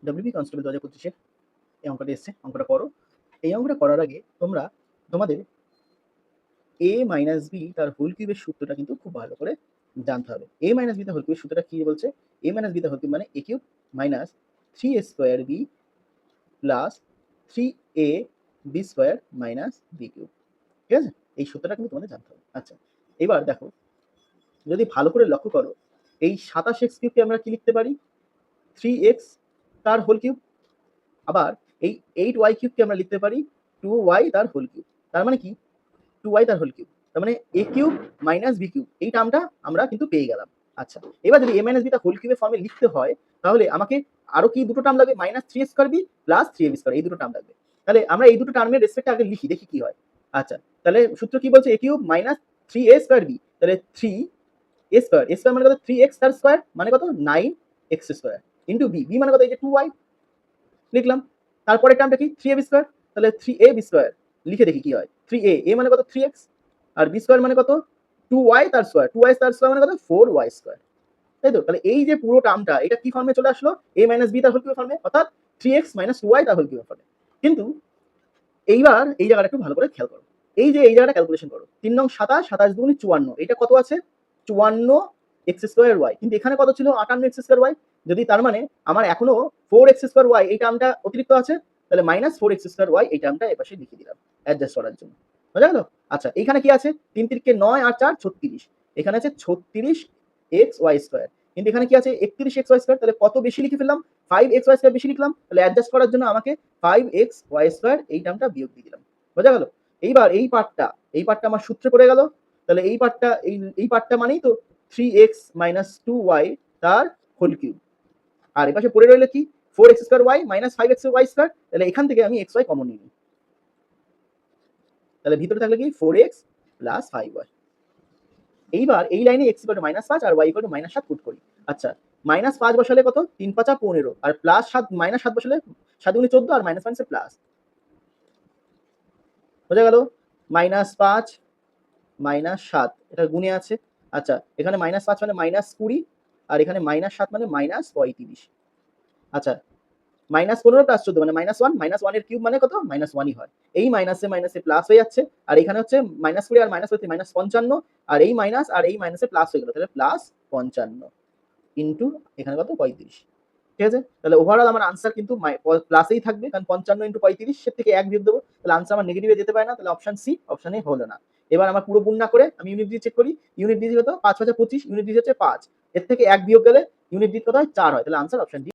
WB constable 2025-এর এই অঙ্কটা এসছে, অঙ্কটা করো। এই অঙ্কটা করার আগে তোমরা তোমাদের a মাইনাস বি তার হোল কিউবের সূত্রটা কিন্তু খুব ভালো করে জানতে হবে। a মাইনাস বি তার হোল কিউবের সূত্রটা কি বলছে? a মাইনাস বি তার হোল কিউব মানে a cube minus 3a square B plus 3a বি স্কোয়ার মাইনাস বি কিউব। ঠিক আছে? এই সূত্রটা কিন্তু তোমাদের জানতে হবে। আচ্ছা, এবার দেখো, যদি ভালো করে লক্ষ্য করো, এই 27x কিউবকে আমরা কি লিখতে পারি? 3x তার হোল কিউব। আবার এই 8y কিউবকে আমরা লিখতে পারি 2y তার হোল কিউব। তার মানে কি? 2y তার হোল কিউব। তার মানে a cube minus b cube, এই টার্মটা আমরা কিন্তু পেয়ে গেলাম। আচ্ছা, এবার যদি a মাইনাস b তার হোল কিউবের ফর্মে লিখতে হয়, তাহলে আমাকে আরো কি দুটো টার্ম লাগবে? Minus 3a square b plus 3ab square, এই দুটো টার্ম লাগবে। তাহলে আমরা এই দুটো টার্মের রেসপেক্টে আগে লিখি, দেখি কি হয়। আচ্ছা, তাহলে সূত্র কি বলছে? a cube minus 3a square b, তাহলে 3a স্কয়ার, a স্কয়ার মানে কত? 3x তার স্কয়ার মানে কত? 9x square into b, b মানে কত? এই যে 2y লিখলাম। তারপরে টার্মটা কি? 3ab স্কয়ার, তাহলে 3ab স্কয়ার লিখে দেখি কি হয়। 3a, a মানে কত? 3x, আর b স্কয়ার মানে কত? 2y তার স্কয়ার, 2y তার স্কয়ার মানে কত? 4y square. তাই তো? তাহলে এই যে পুরো টার্মটা, এটা কি ফর্মে চলে আসলো? a মাইনাস b তার হোল কিউবের ফর্মে, অর্থাৎ 3x মাইনাস 2y তার হোল কিউবের ফর্মে। কিন্তু এইবার এই জায়গাটা একটু ভালো করে খেয়াল করো। এই যে এই জায়গাটা ক্যালকুলেশন করো। 3 নং 27, 27 দুগুণে 54, এটা কত আছে? 54 এক্স স্কোয়ার ওয়াই। কিন্তু এখানে কত ছিল? 58 এক্স স্কোয়ার ওয়াই। যদি তার মানে আমার এখনো 4 এক্স স্কোয়ার ওয়াই এই টার্মটা অতিরিক্ত আছে, তাহলে মাইনাস 4 এক্স স্কোয়ার ওয়াই এই টার্মটা এপাশে লিখে দিলাম অ্যাডজাস্ট করার জন্য। বোঝা গেল? আচ্ছা, এখানে কি আছে? 3 তিরিকে 9 আর 4 36, এখানে আছে 36 এক্স ওয়াই স্কোয়ার। কিন্তু এখানে কি আছে? 31 এক্স ওয়াই স্কোয়ার। তাহলে কত বেশি লিখে ফেললাম? 5 এক্স ওয়াই স্কোয়ার বেশি লিখলাম। তাহলে অ্যাডজাস্ট করার জন্য আমাকে 5 এক্স ওয়াই স্কোয়ার এই টার্মটা বিয়োগ দিয়ে দিলাম। বোঝা গেল? এইবার এই পার্টটা আমার সূত্রে পড়ে গেল। তাহলে এই পার্টটা মানেই তো 3x মাইনাস 2y তার হোল কিউব। আর এপাশে পড়ে রইল কি? 4x square y minus 5x y square. তাহলে এখান থেকে আমি xy কমন নিই। তাহলে ভিতরে থাকলে কি? 4x plus 5y। এইবার এই লাইনে x ইকুয়াল টু -5 আর y ইকুয়াল টু -7 পুট করি। আচ্ছা, -5 বসালে কত? 3 5 15, আর প্লাস 7 -7 বসালে 7 গুণে 14, আর মাইনাস মাইনাসে প্লাস। বোঝা গেল? -5 -7 এটা গুণে আছে। আচ্ছা, এখানে -5 মানে -20, আর এখানে -7 মানে -35। আচ্ছা, -15 প্লাস 14 মানে -1, -1 এর কিউব মানে কত? -1ই হয়। এই মাইনাসে মাইনাসে প্লাস হয়ে যাচ্ছে, আর এখানে হচ্ছে -20 আর -55, আর এই মাইনাস আর এই মাইনাসে প্লাস হয়ে গেল, তাহলে প্লাস 55 ইনটু এখানে কত? 35। ঠিক আছে? তাহলে ওভারঅল আমার আনসার কিন্তু প্লাসেই থাকবে, কারণ 55 ইনটু 35 এর থেকে 1 বিয়োগ দেবো, তাহলে আনসার আমার নেগেটিভে যেতে পারে না, তাহলে অপশন সি, অপশন এ হলো না। এবার আমার পুরো গুণ না করে আমি ইউনিট দিয়ে চেক করি। ইউনিট দিয়ে কত? 5 5 25, ইউনিট দিয়ে হচ্ছে 5, এর থেকে 1 বিয়োগ গেলে ইউনিট দিয়ে কত হয়? 4 হয়। তাহলে আনসার অপশন ডি।